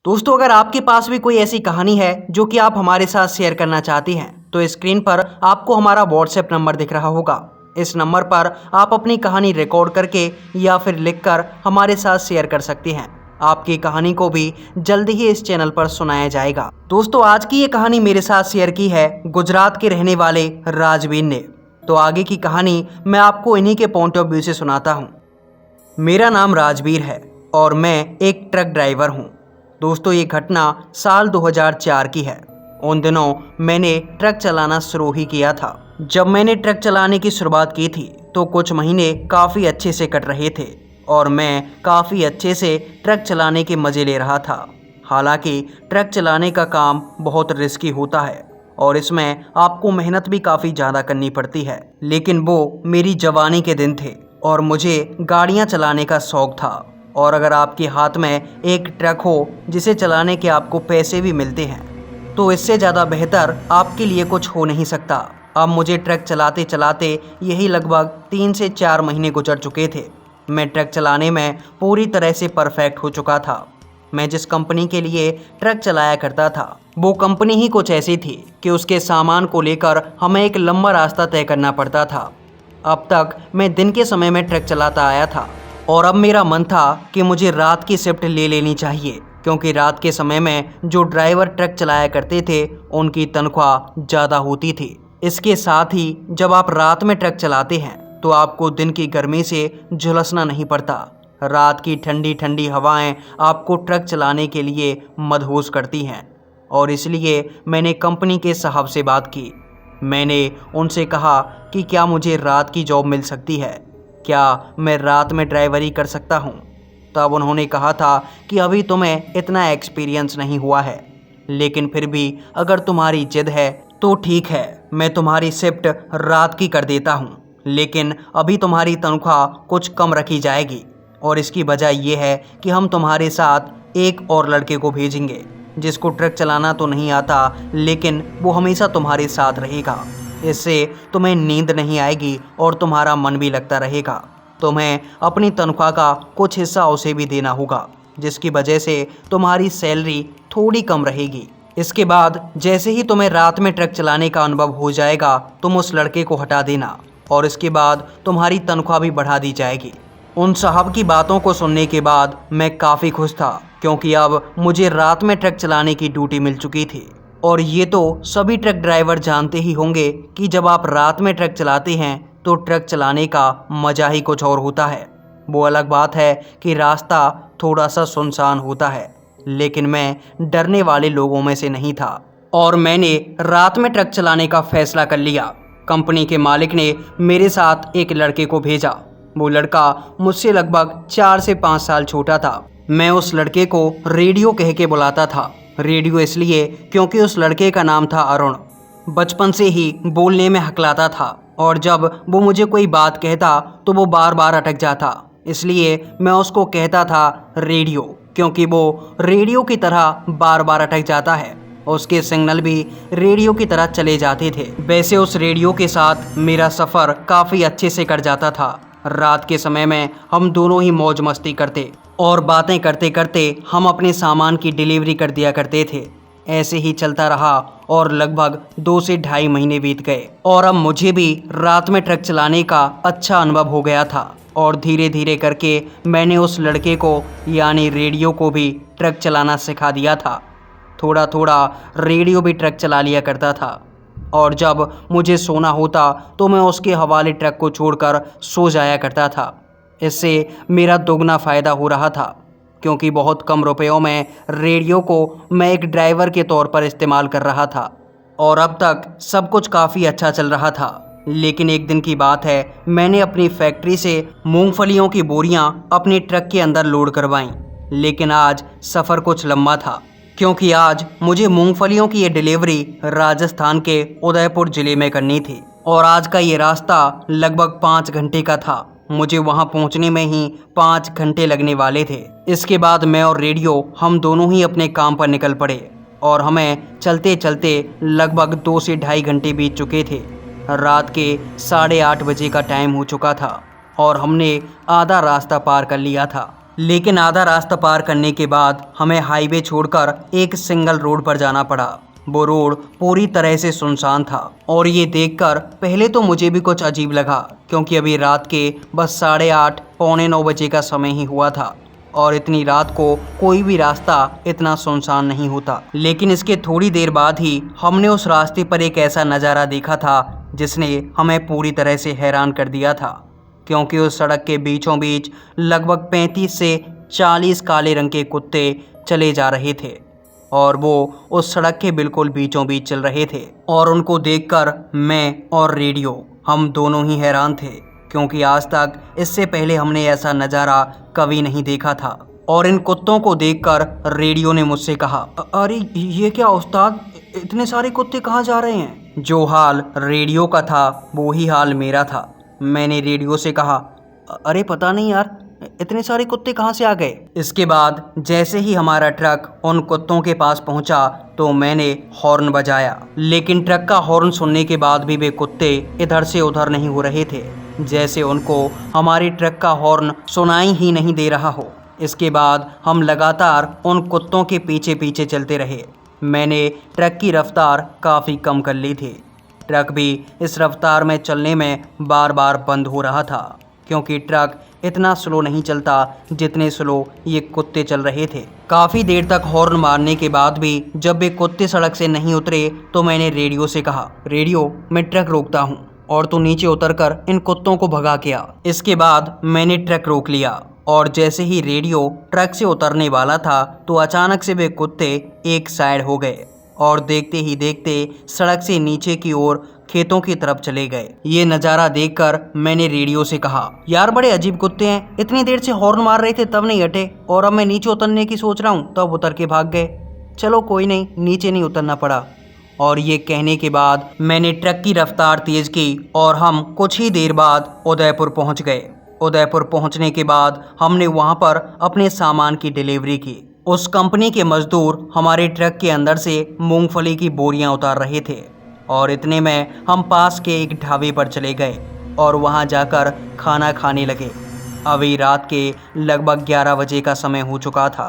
दोस्तों, अगर आपके पास भी कोई ऐसी कहानी है जो कि आप हमारे साथ शेयर करना चाहती हैं तो स्क्रीन पर आपको हमारा व्हाट्सएप नंबर दिख रहा होगा। इस नंबर पर आप अपनी कहानी रिकॉर्ड करके या फिर लिखकर हमारे साथ शेयर कर सकती हैं। आपकी कहानी को भी जल्दी ही इस चैनल पर सुनाया जाएगा। दोस्तों, आज की ये कहानी मेरे साथ शेयर की है गुजरात के रहने वाले राजवीर ने। तो आगे की कहानी मैं आपको इन्हीं के पॉइंट ऑफ व्यू से सुनाता हूँ। मेरा नाम राजवीर है और मैं एक ट्रक ड्राइवर हूँ। दोस्तों, ये घटना साल 2004 की है। उन दिनों मैंने ट्रक चलाना शुरू ही किया था। जब मैंने ट्रक चलाने की शुरुआत की थी तो कुछ महीने काफ़ी अच्छे से कट रहे थे और मैं काफ़ी अच्छे से ट्रक चलाने के मज़े ले रहा था। हालांकि ट्रक चलाने का काम बहुत रिस्की होता है और इसमें आपको मेहनत भी काफ़ी ज़्यादा करनी पड़ती है, लेकिन वो मेरी जवानी के दिन थे और मुझे गाड़ियाँ चलाने का शौक़ था। और अगर आपके हाथ में एक ट्रक हो जिसे चलाने के आपको पैसे भी मिलते हैं तो इससे ज़्यादा बेहतर आपके लिए कुछ हो नहीं सकता। अब मुझे ट्रक चलाते चलाते यही लगभग 3 से 4 महीने गुजर चुके थे। मैं ट्रक चलाने में पूरी तरह से परफेक्ट हो चुका था। मैं जिस कंपनी के लिए ट्रक चलाया करता था वो कंपनी ही कुछ ऐसी थी कि उसके सामान को लेकर हमें एक लंबा रास्ता तय करना पड़ता था। अब तक मैं दिन के समय में ट्रक चलाता आया था और अब मेरा मन था कि मुझे रात की शिफ्ट ले लेनी चाहिए, क्योंकि रात के समय में जो ड्राइवर ट्रक चलाया करते थे उनकी तनख्वाह ज़्यादा होती थी। इसके साथ ही जब आप रात में ट्रक चलाते हैं तो आपको दिन की गर्मी से झुलसना नहीं पड़ता। रात की ठंडी ठंडी हवाएं आपको ट्रक चलाने के लिए मदहोश करती हैं और इसलिए मैंने कंपनी के साहब से बात की। मैंने उनसे कहा कि क्या मुझे रात की जॉब मिल सकती है, क्या मैं रात में ड्राइवरी कर सकता हूँ। तब उन्होंने कहा था कि अभी तुम्हें इतना एक्सपीरियंस नहीं हुआ है, लेकिन फिर भी अगर तुम्हारी जिद है तो ठीक है, मैं तुम्हारी शिफ्ट रात की कर देता हूँ, लेकिन अभी तुम्हारी तनख्वाह कुछ कम रखी जाएगी और इसकी वजह यह है कि हम तुम्हारे साथ एक और लड़के को भेजेंगे जिसको ट्रक चलाना तो नहीं आता, लेकिन वो हमेशा तुम्हारे साथ रहेगा। इससे तुम्हें नींद नहीं आएगी और तुम्हारा मन भी लगता रहेगा। तुम्हें अपनी तनख्वाह का कुछ हिस्सा उसे भी देना होगा, जिसकी वजह से तुम्हारी सैलरी थोड़ी कम रहेगी। इसके बाद जैसे ही तुम्हें रात में ट्रक चलाने का अनुभव हो जाएगा तुम उस लड़के को हटा देना और इसके बाद तुम्हारी तनख्वाह भी बढ़ा दी जाएगी। उन साहब की बातों को सुनने के बाद मैं काफ़ी खुश था, क्योंकि अब मुझे रात में ट्रक चलाने की ड्यूटी मिल चुकी थी। और ये तो सभी ट्रक ड्राइवर जानते ही होंगे कि जब आप रात में ट्रक चलाते हैं तो ट्रक चलाने का मज़ा ही कुछ और होता है। वो अलग बात है कि रास्ता थोड़ा सा सुनसान होता है, लेकिन मैं डरने वाले लोगों में से नहीं था और मैंने रात में ट्रक चलाने का फैसला कर लिया। कंपनी के मालिक ने मेरे साथ एक लड़के को भेजा। वो लड़का मुझसे लगभग 4 से 5 साल छोटा था। मैं उस लड़के को रेडियो कह के बुलाता था। रेडियो इसलिए क्योंकि उस लड़के का नाम था अरुण। बचपन से ही बोलने में हकलाता था और जब वो मुझे कोई बात कहता तो वो बार बार अटक जाता, इसलिए मैं उसको कहता था रेडियो, क्योंकि वो रेडियो की तरह बार बार अटक जाता है। उसके सिग्नल भी रेडियो की तरह चले जाते थे। वैसे उस रेडियो के साथ मेरा सफ़र काफ़ी अच्छे से कट जाता था। रात के समय में हम दोनों ही मौज मस्ती करते और बातें करते करते हम अपने सामान की डिलीवरी कर दिया करते थे। ऐसे ही चलता रहा और लगभग 2 से ढाई महीने बीत गए और अब मुझे भी रात में ट्रक चलाने का अच्छा अनुभव हो गया था और धीरे धीरे करके मैंने उस लड़के को यानी रेडियो को भी ट्रक चलाना सिखा दिया था। थोड़ा थोड़ा रेडियो भी ट्रक चला लिया करता था और जब मुझे सोना होता तो मैं उसके हवाले ट्रक को छोड़कर सो जाया करता था। इससे मेरा दोगुना फ़ायदा हो रहा था, क्योंकि बहुत कम रुपयों में रेडियो को मैं एक ड्राइवर के तौर पर इस्तेमाल कर रहा था और अब तक सब कुछ काफ़ी अच्छा चल रहा था। लेकिन एक दिन की बात है, मैंने अपनी फैक्ट्री से मूंगफलियों की बोरियां अपने ट्रक के अंदर लोड करवाईं। लेकिन आज सफ़र कुछ लंबा था, क्योंकि आज मुझे मूंगफलियों की ये डिलीवरी राजस्थान के उदयपुर ज़िले में करनी थी और आज का ये रास्ता लगभग 5 घंटे का था। मुझे वहां पहुंचने में ही 5 घंटे लगने वाले थे। इसके बाद मैं और रेडियो हम दोनों ही अपने काम पर निकल पड़े और हमें चलते चलते लगभग 2 से ढाई घंटे बीत चुके थे। रात के 8:30 बजे का टाइम हो चुका था और हमने आधा रास्ता पार कर लिया था। लेकिन आधा रास्ता पार करने के बाद हमें हाईवे छोड़कर एक सिंगल रोड पर जाना पड़ा। वो रोड पूरी तरह से सुनसान था और ये देखकर पहले तो मुझे भी कुछ अजीब लगा, क्योंकि अभी रात के बस 8:30 पौने 9 बजे का समय ही हुआ था और इतनी रात को कोई भी रास्ता इतना सुनसान नहीं होता। लेकिन इसके थोड़ी देर बाद ही हमने उस रास्ते पर एक ऐसा नज़ारा देखा था जिसने हमें पूरी तरह से हैरान कर दिया था, क्योंकि उस सड़क के बीचों बीच लगभग 35 से 40 काले रंग के कुत्ते चले जा रहे थे और वो उस सड़क के बिल्कुल बीचों बीच चल रहे थे। और उनको देखकर मैं और रेडियो हम दोनों ही हैरान थे, क्योंकि आज तक इससे पहले हमने ऐसा नज़ारा कभी नहीं देखा था। और इन कुत्तों को देखकर रेडियो ने मुझसे कहा, अरे ये क्या उस्ताद, इतने सारे कुत्ते कहाँ जा रहे हैं? जो हाल रेडियो का था वो ही हाल मेरा था। मैंने रेडियो से कहा, अरे पता नहीं यार, इतने सारे कुत्ते कहाँ से आ गए? इसके बाद जैसे ही हमारा ट्रक उन कुत्तों के पास पहुंचा तो मैंने हॉर्न बजाया, लेकिन ट्रक का हॉर्न सुनने के बाद भी वे कुत्ते इधर से उधर नहीं हो रहे थे, जैसे उनको हमारी ट्रक का हॉर्न सुनाई ही नहीं दे रहा हो। इसके बाद हम लगातार उन कुत्तों के पीछे पीछे चलते रहे। मैंने ट्रक की रफ्तार काफ़ी कम कर ली थी। ट्रक भी इस रफ्तार में चलने में बार बार बंद हो रहा था, क्योंकि ट्रक इतना स्लो नहीं चलता जितने स्लो ये कुत्ते चल रहे थे। काफ़ी देर तक हॉर्न मारने के बाद भी जब वे कुत्ते सड़क से नहीं उतरे तो मैंने रेडियो से कहा, रेडियो मैं ट्रक रोकता हूँ और तू नीचे उतरकर इन कुत्तों को भगा के आ। इसके बाद मैंने ट्रक रोक लिया और जैसे ही रेडियो ट्रक से उतरने वाला था तो अचानक से वे कुत्ते एक साइड हो गए और देखते ही देखते सड़क से नीचे की ओर खेतों की तरफ चले गए। ये नज़ारा देखकर मैंने रेडियो से कहा, यार बड़े अजीब कुत्ते हैं, इतनी देर से हॉर्न मार रहे थे तब नहीं हटे और अब मैं नीचे उतरने की सोच रहा हूँ तब उतर के भाग गए। चलो कोई नहीं, नीचे नहीं उतरना पड़ा। और ये कहने के बाद मैंने ट्रक की रफ्तार तेज़ की और हम कुछ ही देर बाद उदयपुर पहुँच गए। उदयपुर पहुँचने के बाद हमने वहाँ पर अपने सामान की डिलीवरी की। उस कंपनी के मजदूर हमारे ट्रक के अंदर से मूंगफली की बोरियां उतार रहे थे और इतने में हम पास के एक ढाबे पर चले गए और वहां जाकर खाना खाने लगे। अभी रात के लगभग 11 बजे का समय हो चुका था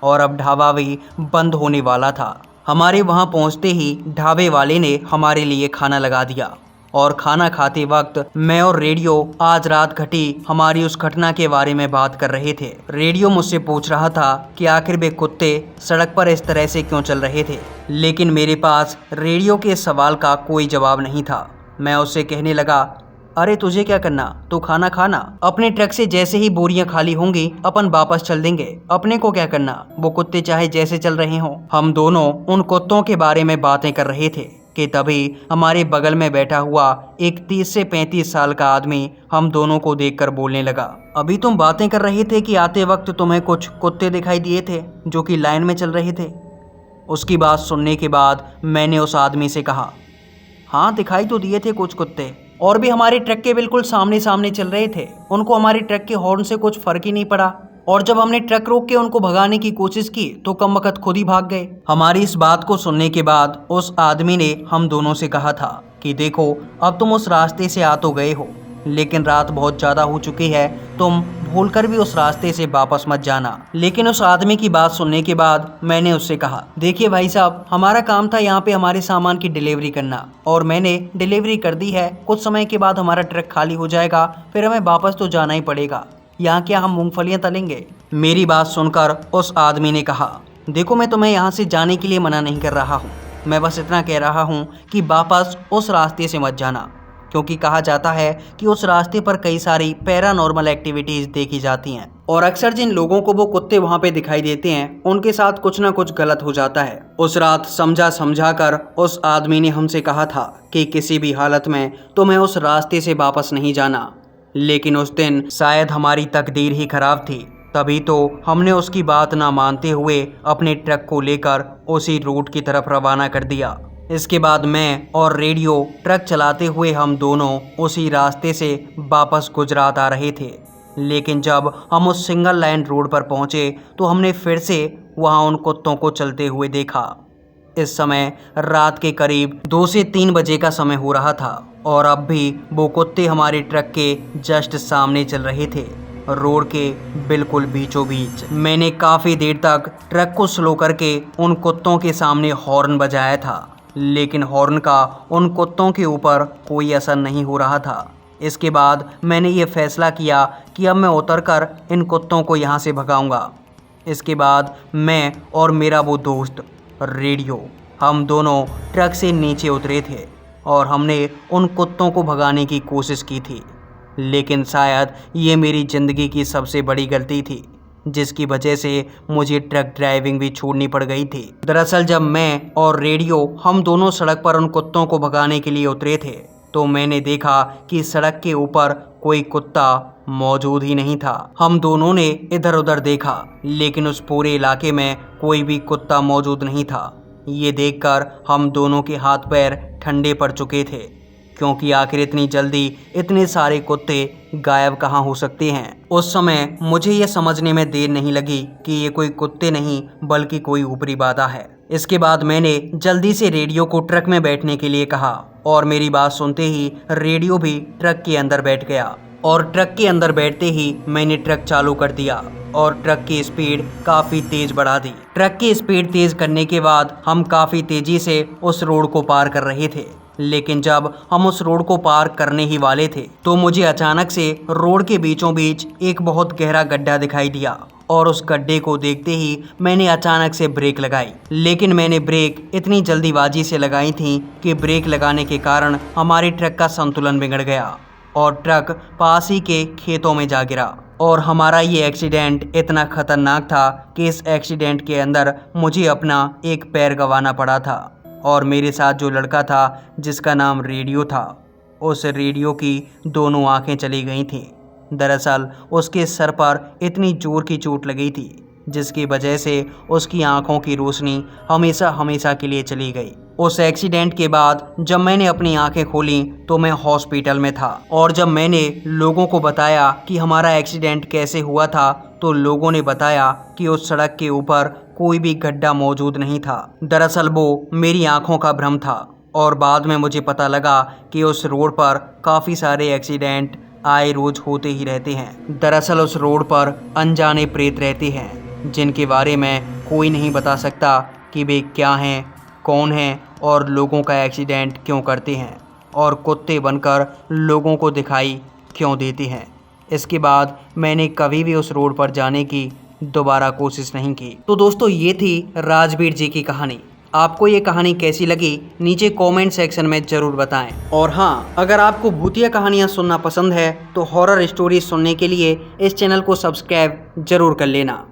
और अब ढाबा भी बंद होने वाला था। हमारे वहां पहुंचते ही ढाबे वाले ने हमारे लिए खाना लगा दिया और खाना खाते वक्त मैं और रेडियो आज रात घटी हमारी उस घटना के बारे में बात कर रहे थे। रेडियो मुझसे पूछ रहा था कि आखिर वे कुत्ते सड़क पर इस तरह से क्यों चल रहे थे, लेकिन मेरे पास रेडियो के सवाल का कोई जवाब नहीं था। मैं उससे कहने लगा, अरे तुझे क्या करना, तू खाना खाना, अपने ट्रक से जैसे ही बोरियां खाली होंगी अपन वापस चल देंगे, अपने को क्या करना, वो कुत्ते चाहे जैसे चल रहे हों। हम दोनों उन कुत्तों के बारे में बातें कर रहे थे कि तभी हमारे बगल में बैठा हुआ एक 30 से 35 साल का आदमी हम दोनों को देखकर बोलने लगा, अभी तुम बातें कर रहे थे कि आते वक्त तुम्हें कुछ कुत्ते दिखाई दिए थे जो कि लाइन में चल रहे थे। उसकी बात सुनने के बाद मैंने उस आदमी से कहा, हाँ दिखाई तो दिए थे कुछ कुत्ते, और भी हमारे ट्रक के बिल्कुल सामने सामने चल रहे थे। उनको हमारे ट्रक के हॉर्न से कुछ फर्क ही नहीं पड़ा और जब हमने ट्रक रोक के उनको भगाने की कोशिश की तो कमबख्त खुद ही भाग गए। हमारी इस बात को सुनने के बाद उस आदमी ने हम दोनों से कहा था कि देखो, अब तुम उस रास्ते से आ तो गए हो, लेकिन रात बहुत ज़्यादा हो चुकी है, तुम भूलकर भी उस रास्ते से वापस मत जाना। लेकिन उस आदमी की बात सुनने के बाद मैंने उससे कहा, देखिए भाई साहब, हमारा काम था यहाँ पे हमारे सामान की डिलीवरी करना और मैंने डिलीवरी कर दी है। कुछ समय के बाद हमारा ट्रक खाली हो जाएगा, फिर हमें वापस तो जाना ही पड़ेगा। यहाँ क्या हम मूंगफलियाँ तलेंगे? मेरी बात सुनकर उस आदमी ने कहा, देखो मैं तुम्हें यहाँ से जाने के लिए मना नहीं कर रहा हूँ, मैं बस इतना कह रहा हूँ कि वापस उस रास्ते से मत जाना, क्योंकि कहा जाता है कि उस रास्ते पर कई सारी पैरानॉर्मल एक्टिविटीज़ देखी जाती हैं और अक्सर जिन लोगों को वो कुत्ते वहाँ पे दिखाई देते हैं उनके साथ कुछ ना कुछ गलत हो जाता है। उस रात समझा कर उस आदमी ने हमसे कहा था कि किसी भी हालत में तुम्हें उस रास्ते से वापस नहीं जाना, लेकिन उस दिन शायद हमारी तकदीर ही खराब थी, तभी तो हमने उसकी बात ना मानते हुए अपने ट्रक को लेकर उसी रूट की तरफ रवाना कर दिया। इसके बाद मैं और रेडियो ट्रक चलाते हुए हम दोनों उसी रास्ते से वापस गुजरात आ रहे थे, लेकिन जब हम उस सिंगल लाइन रोड पर पहुंचे तो हमने फिर से वहां उन कुत्तों को चलते हुए देखा। इस समय रात के करीब 2 से 3 बजे का समय हो रहा था और अब भी वो कुत्ते हमारे ट्रक के जस्ट सामने चल रहे थे। रोड के बिल्कुल बीचों बीच। मैंने काफ़ी देर तक ट्रक को स्लो करके उन कुत्तों के सामने हॉर्न बजाया था, लेकिन हॉर्न का उन कुत्तों के ऊपर कोई असर नहीं हो रहा था। इसके बाद मैंने ये फैसला किया कि अब मैं उतरकर इन कुत्तों को यहाँ से भगाऊंगा। इसके बाद मैं और मेरा वो दोस्त रेडियो, हम दोनों ट्रक से नीचे उतरे थे और हमने उन कुत्तों को भगाने की कोशिश की थी। लेकिन शायद ये मेरी ज़िंदगी की सबसे बड़ी गलती थी, जिसकी वजह से मुझे ट्रक ड्राइविंग भी छोड़नी पड़ गई थी। दरअसल जब मैं और रेडियो हम दोनों सड़क पर उन कुत्तों को भगाने के लिए उतरे थे, तो मैंने देखा कि सड़क के ऊपर कोई कुत्ता मौजूद ही नहीं था। हम दोनों ने इधर उधर देखा, लेकिन उस पूरे इलाके में कोई भी कुत्ता मौजूद नहीं था। ये देखकर हम दोनों के हाथ पैर ठंडे पड़ चुके थे, क्योंकि आखिर इतनी जल्दी इतने सारे कुत्ते गायब कहाँ हो सकते हैं। उस समय मुझे ये समझने में देर नहीं लगी कि ये कोई कुत्ते नहीं बल्कि कोई ऊपरी बाधा है। इसके बाद मैंने जल्दी से रेडियो को ट्रक में बैठने के लिए कहा और मेरी बात सुनते ही रेडियो भी ट्रक के अंदर बैठ गया। और ट्रक के अंदर बैठते ही मैंने ट्रक चालू कर दिया और ट्रक की स्पीड काफ़ी तेज़ बढ़ा दी। ट्रक की स्पीड तेज़ करने के बाद हम काफ़ी तेज़ी से उस रोड को पार कर रहे थे। लेकिन जब हम उस रोड को पार करने ही वाले थे, तो मुझे अचानक से रोड के बीचों बीच एक बहुत गहरा गड्ढा दिखाई दिया और उस गड्ढे को देखते ही मैंने अचानक से ब्रेक लगाई। लेकिन मैंने ब्रेक इतनी जल्दीबाजी से लगाई थी कि ब्रेक लगाने के कारण हमारे ट्रक का संतुलन बिगड़ गया और ट्रक पास ही के खेतों में जा गिरा। और हमारा ये एक्सीडेंट इतना खतरनाक था कि इस एक्सीडेंट के अंदर मुझे अपना एक पैर गंवाना पड़ा था और मेरे साथ जो लड़का था जिसका नाम रेडियो था, उस रेडियो की दोनों आंखें चली गई थीं। दरअसल उसके सर पर इतनी जोर की चोट लगी थी, जिसकी वजह से उसकी आंखों की रोशनी हमेशा हमेशा के लिए चली गई। उस एक्सीडेंट के बाद जब मैंने अपनी आंखें खोली तो मैं हॉस्पिटल में था, और जब मैंने लोगों को बताया कि हमारा एक्सीडेंट कैसे हुआ था, तो लोगों ने बताया कि उस सड़क के ऊपर कोई भी गड्ढा मौजूद नहीं था। दरअसल वो मेरी आंखों का भ्रम था और बाद में मुझे पता लगा कि उस रोड पर काफ़ी सारे एक्सीडेंट आए रोज होते ही रहते हैं। दरअसल उस रोड पर अनजाने प्रेत रहते हैं, जिनके बारे में कोई नहीं बता सकता कि वे क्या हैं, कौन हैं और लोगों का एक्सीडेंट क्यों करते हैं और कुत्ते बनकर लोगों को दिखाई क्यों देते हैं। इसके बाद मैंने कभी भी उस रोड पर जाने की दोबारा कोशिश नहीं की। तो दोस्तों, ये थी राजवीर जी की कहानी। आपको ये कहानी कैसी लगी नीचे कमेंट सेक्शन में ज़रूर बताएं। और हाँ, अगर आपको भूतिया कहानियाँ सुनना पसंद है तो हॉरर स्टोरी सुनने के लिए इस चैनल को सब्सक्राइब ज़रूर कर लेना।